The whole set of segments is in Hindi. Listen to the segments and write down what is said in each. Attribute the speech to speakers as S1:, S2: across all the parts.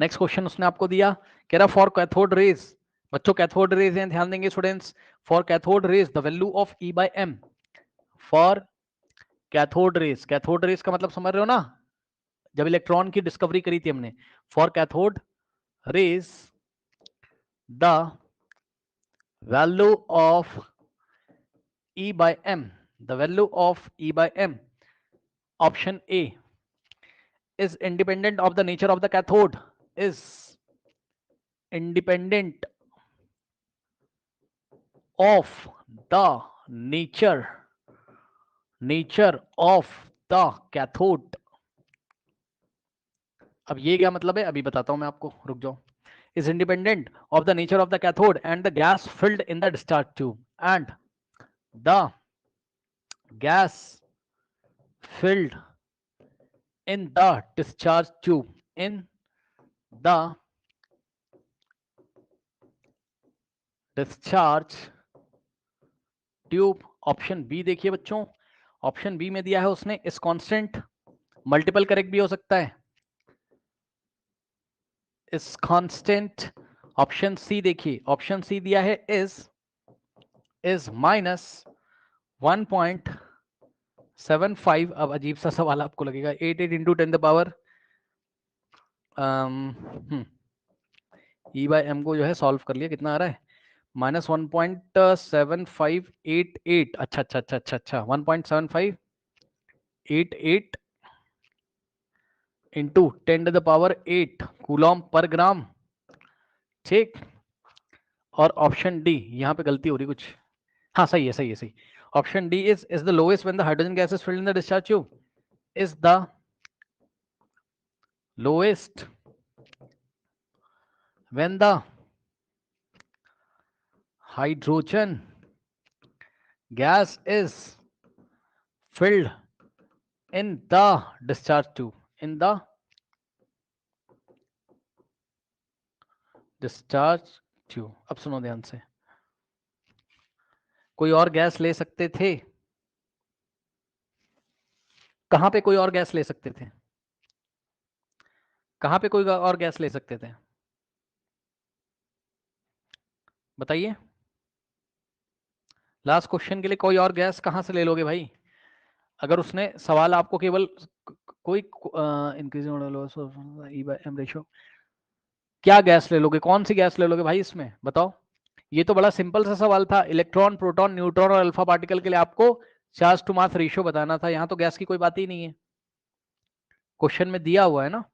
S1: नेक्स्ट क्वेश्चन उसने आपको दिया, कह रहा फॉर कैथोड रेज, बच्चों कैथोड रेज हैं, ध्यान देंगे students, for cathode rays the value of E by m, for cathode rays का मतलब समझ रहे हो ना, जब इलेक्ट्रॉन की डिस्कवरी करी थी हमने, for cathode rays the value of E by M, the value of E by M, option A is independent of the nature of the cathode, is independent of the nature of the cathode. अब ये क्या मतलब है, अभी बताता हूं मैं आपको, रुक जाओ. Is independent of the nature of the cathode and the gas filled in the discharge tube, and the gas filled in the discharge tube, in the discharge tube. Option B देखिए बच्चों, ऑप्शन बी में दिया है उसने इस कांस्टेंट, मल्टीपल करेक्ट भी हो सकता है, इस कांस्टेंट. ऑप्शन सी देखिए, ऑप्शन सी दिया है इज माइनस 1.75. अब अजीब सा सवाल आपको लगेगा, 88 into 10 the power e by m को जो है सॉल्व कर लिया, कितना आ रहा है, -1.7588. अच्छा अच्छा अच्छा अच्छा अच्छा, 1.7588 into 10 to the power 8 coulomb per gram. ठीक. और ऑप्शन डी, यहां पे गलती हो रही कुछ, हाँ सही है सही है सही. Option D is the lowest when the hydrogen gas is filled in the discharge tube, is the lowest when the hydrogen gas is filled in the discharge tube, in the discharge tube. अब सुनो ध्यान से, कोई और गैस ले सकते थे, कहां पे कोई और गैस ले सकते थे, कहां पे कोई और गैस ले सकते थे, बताइए. लास्ट क्वेश्चन के लिए कोई और गैस कहां से ले लोगे भाई, अगर उसने सवाल आपको केवल कोई increase e by m ratio, क्या गैस ले लोगे, कौन सी गैस ले लोगे भाई इसमें, बताओ. ये तो बड़ा सिंपल सा सवाल था, इलेक्ट्रॉन प्रोटॉन न्यूट्रॉन और अल्फा पार्टिकल के लिए आपको चार्ज टू मास रेशियो बताना था, यहां तो गैस की कोई बात ही नहीं है, क्वेश्चन में दिया हुआ है ना,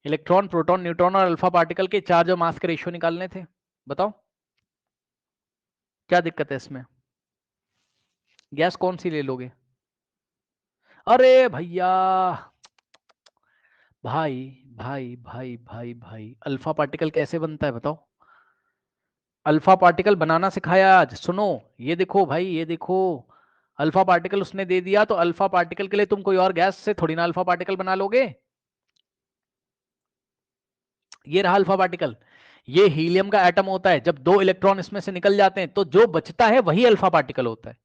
S1: इलेक्ट्रॉन प्रोटॉन न्यूट्रॉन और अल्फा पार्टिकल के चार्ज और मास के रेशियो निकालने थे. बताओ क्या दिक्कत है इसमें, गैस कौन सी ले लोगे. अरे भैया, भाई भाई भाई भाई भाई, अल्फा पार्टिकल कैसे बनता है बताओ, अल्फा पार्टिकल बनाना सिखाया आज. सुनो, ये देखो भाई, ये देखो, अल्फा पार्टिकल उसने दे दिया, तो अल्फा पार्टिकल के लिए तुम कोई और गैस से थोड़ी ना अल्फा पार्टिकल बना लोगे. ये रहा अल्फा पार्टिकल, ये हीलियम का एटम होता है, जब 2 इलेक्ट्रॉन इसमें से निकल जाते हैं तो जो बचता है वही अल्फा पार्टिकल होता है.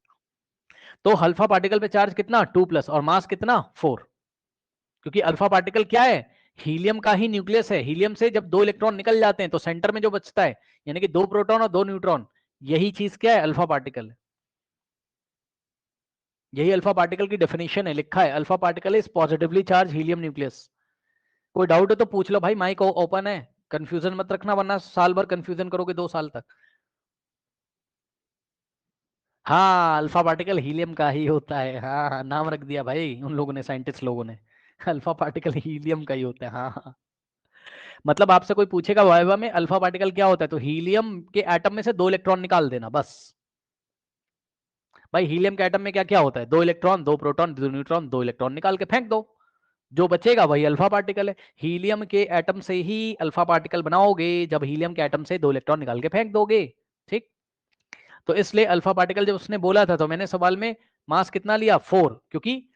S1: तो अल्फा पार्टिकल पे चार्ज कितना 2+ और मास कितना 4, क्योंकि अल्फा पार्टिकल क्या है, हीलियम का ही न्यूक्लियस है. हीलियम से जब 2 इलेक्ट्रॉन निकल जाते हैं तो सेंटर में जो बचता है, यानी कि 2 प्रोटॉन और 2 न्यूट्रॉन, यही चीज क्या है, अल्फा पार्टिकल. यही अल्फा पार्टिकल की डेफिनेशन है, लिखा है alpha particle is positively charge helium nucleus. कोई डाउट है तो पूछ लो भाई, माइक ओपन है, कंफ्यूजन मत रखना वरना साल भर कंफ्यूजन करोगे 2 साल तक. हाँ, अल्फा पार्टिकल हीलियम का ही होता है, हाँ हाँ, नाम रख दिया भाई उन लोगों ने, साइंटिस्ट लोगों ने, अल्फा पार्टिकल हीलियम का ही होता है. हाँ हाँ, मतलब आपसे कोई पूछेगा वाइवा में अल्फा पार्टिकल क्या होता है, तो हीलियम के एटम में से 2 इलेक्ट्रॉन निकाल देना बस. भाई हीलियम के एटम में क्या क्या होता है, 2 इलेक्ट्रॉन 2 प्रोटॉन 2 न्यूट्रॉन, 2 इलेक्ट्रॉन निकाल के फेंक दो, जो बचेगा वही अल्फा पार्टिकल है. हीलियम के एटम से ही अल्फा पार्टिकल बनाओगे जब हीलियम के एटम से 2 इलेक्ट्रॉन निकाल के फेंक दोगे. ठीक. तो इसलिए अल्फा पार्टिकल जब उसने बोला था तो मैंने सवाल में मास कितना लिया 4, क्योंकि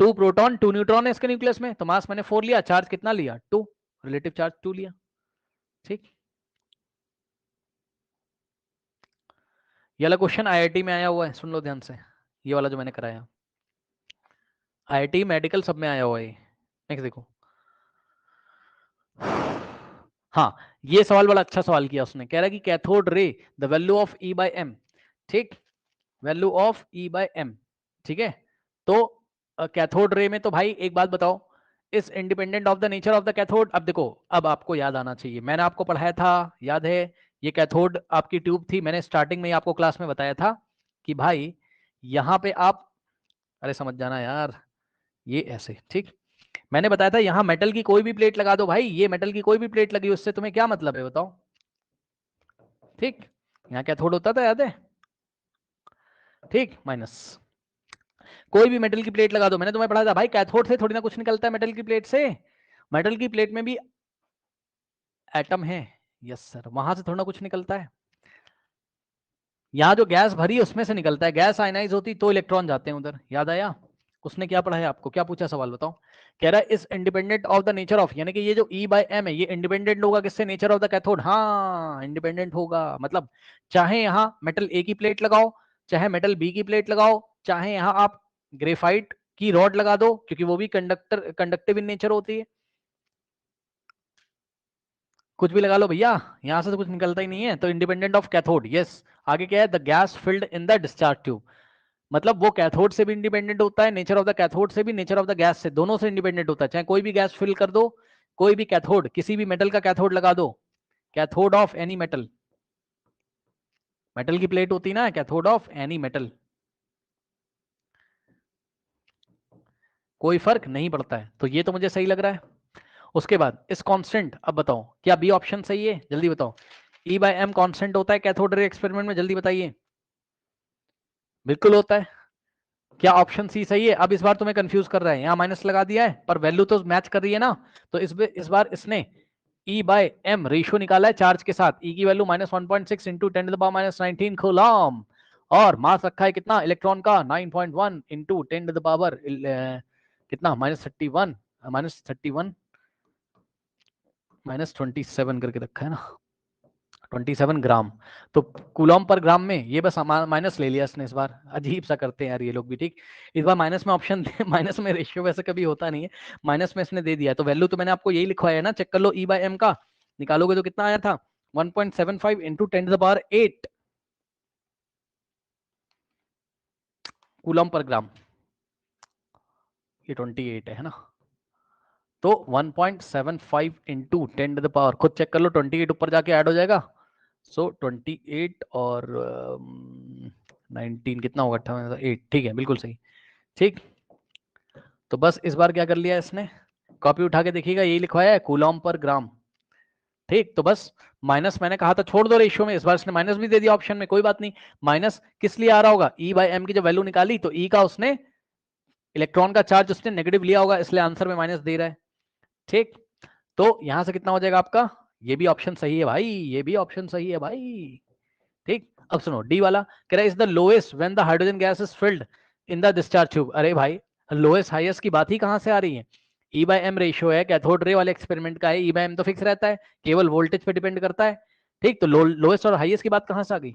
S1: 2 प्रोटॉन 2 न्यूट्रॉन है इसके न्यूक्लियस में, तो मास मैंने 4 लिया, चार्ज कितना लिया 2, रिलेटिव चार्ज 2 लिया. ठीक. ये वाला क्वेश्चन आईआईटी में आया हुआ है, सुन लो ध्यान से, ये वाला जो मैंने कराया आईआईटी मेडिकल सब में आया हुआ है. नेक्स्ट देखो, हाँ, ये सवाल बड़ा अच्छा सवाल किया उसने, कह रहा है कि cathode ray the value of E by M, ठीक, value of E by M, ठीक है। तो कैथोड रे में तो भाई एक बात बताओ, इस independent of the nature of the cathode. अब देखो, अब आपको याद आना चाहिए, मैंने आपको पढ़ाया था, याद है, ये कैथोड आपकी ट्यूब थी, मैंने स्टार्टिंग में ही आपको क्लास में बताया था कि भाई यहाँ पे आप, अरे समझ जाना यार, ये ऐसे, ठीक, मैंने बताया था यहाँ मेटल की कोई भी प्लेट लगा दो भाई, ये मेटल की कोई भी प्लेट लगी, उससे तुम्हें क्या मतलब है बताओ, ठीक, यहाँ कैथोड होता था, याद है, ठीक, माइनस, कोई भी मेटल की प्लेट लगा दो, मैंने तुम्हें पढ़ाया था भाई कैथोड से थोड़ी ना कुछ निकलता है, मेटल की प्लेट से, मेटल की प्लेट में भी एटम है, यस सर, वहां से थोड़ा ना कुछ निकलता है, यहाँ जो गैस भरी है उसमें से निकलता है, गैस आयनाइज होती तो इलेक्ट्रॉन जाते हैं उधर, याद आया। उसने क्या पढ़ाया आपको, क्या पूछा सवाल बताओ, कह रहा है इस independent of the nature of, यानी कि ये जो ई बाय एम है ये इंडिपेंडेंट होगा किससे, नेचर ऑफ द कैथोड, हाँ इंडिपेंडेंट होगा, मतलब चाहे यहाँ मेटल ए की प्लेट लगाओ, चाहे मेटल बी की प्लेट लगाओ, चाहे यहाँ आप ग्रेफाइट की रॉड लगा दो, क्योंकि वो भी कंडक्टिव इन नेचर होती है, कुछ भी लगा लो भैया, यहां से तो कुछ निकलता ही नहीं है, तो इंडिपेंडेंट ऑफ कैथोड, यस। आगे क्या है, the gas filled in the discharge tube, मतलब वो कैथोड से भी इंडिपेंडेंट होता है, नेचर ऑफ द कैथोड से भी, नेचर ऑफ द गैस से, दोनों से इंडिपेंडेंट होता है, चाहे कोई भी गैस फिल कर दो, कोई भी कैथोड, किसी भी मेटल का कैथोड लगा दो, cathode of any metal, metal की प्लेट होती ना, कैथोड ऑफ एनी मेटल, कोई फर्क नहीं पड़ता है, तो ये तो मुझे सही लग रहा है। उसके बाद इस कांस्टेंट, अब बताओ क्या बी ऑप्शन सही है, जल्दी बताओ, ई बाय एम कांस्टेंट होता है कैथोड रे एक्सपेरिमेंट में, जल्दी बताइए, बिल्कुल होता है, क्या ऑप्शन सी सही है। अब इस बार तुम्हें कंफ्यूज कर रहा है, यहाँ माइनस लगा दिया है पर वैल्यू तो मैच कर रही है ना, तो इस बार इसने E बाय एम रेशियो निकाला है चार्ज के साथ, E की वैल्यू -1.6 इंटू 10⁻⁻19 कूलम्ब, और मास रखा है कितना इलेक्ट्रॉन का, 9.1 इंटू 10⁻, कितना -31, -31 -27 करके रखा है ना, 27 ग्राम, तो कूलम पर ग्राम में, ये बस माइनस ले लिया इसने इस बार, अजीब सा करते हैं यार ये लोग भी, ठीक, इस बार माइनस में ऑप्शन माइनस में रेशियो वैसे कभी होता नहीं है, माइनस में इसने दे दिया है, तो वैल्यू तो मैंने आपको यही लिखवाया है ना, चेक कर लो, ई बाय एम का निकालोगे तो कितना आया था, 1.75 इंटू 10⁸ कूलम पर ग्राम, ये 28 है ना, तो 1.75 इंटू 10⁻, खुद चेक कर लो, 28 ऊपर जाके ऐड हो जाएगा, सो 28 और 19 कितना होगा, 8, ठीक है बिल्कुल सही, ठीक। तो बस इस बार क्या कर लिया इसने, कॉपी उठा के देखिएगा, यही लिखवाया है कूलम पर ग्राम, ठीक, तो बस माइनस मैंने कहा था छोड़ दो रेशियो में, इस बार इसने माइनस भी दे दिया ऑप्शन में, कोई बात नहीं, माइनस किस लिए आ रहा होगा, ई बाय एम की जब वैल्यू निकाली तो ई का उसने, इलेक्ट्रॉन का चार्ज उसने नेगेटिव लिया होगा, इसलिए आंसर में माइनस दे रहा है, ठीक। तो यहां से कितना हो जाएगा आपका, ये भी ऑप्शन सही है भाई, ये भी ऑप्शन सही है भाई, ठीक। अब सुनो डी वाला, कह रहा है is the lowest when the hydrogen gas is filled in the discharge tube, अरे भाई लोएस्ट हाईएस्ट की बात ही कहां से आ रही है, ई बाय एम रेशियो है, कैथोड रे वाले एक्सपेरिमेंट का है, ई बाय एम तो फिक्स रहता है, केवल वोल्टेज पे डिपेंड करता है, ठीक, तो लोएस्ट और हाईएस्ट की बात कहां से आ गई,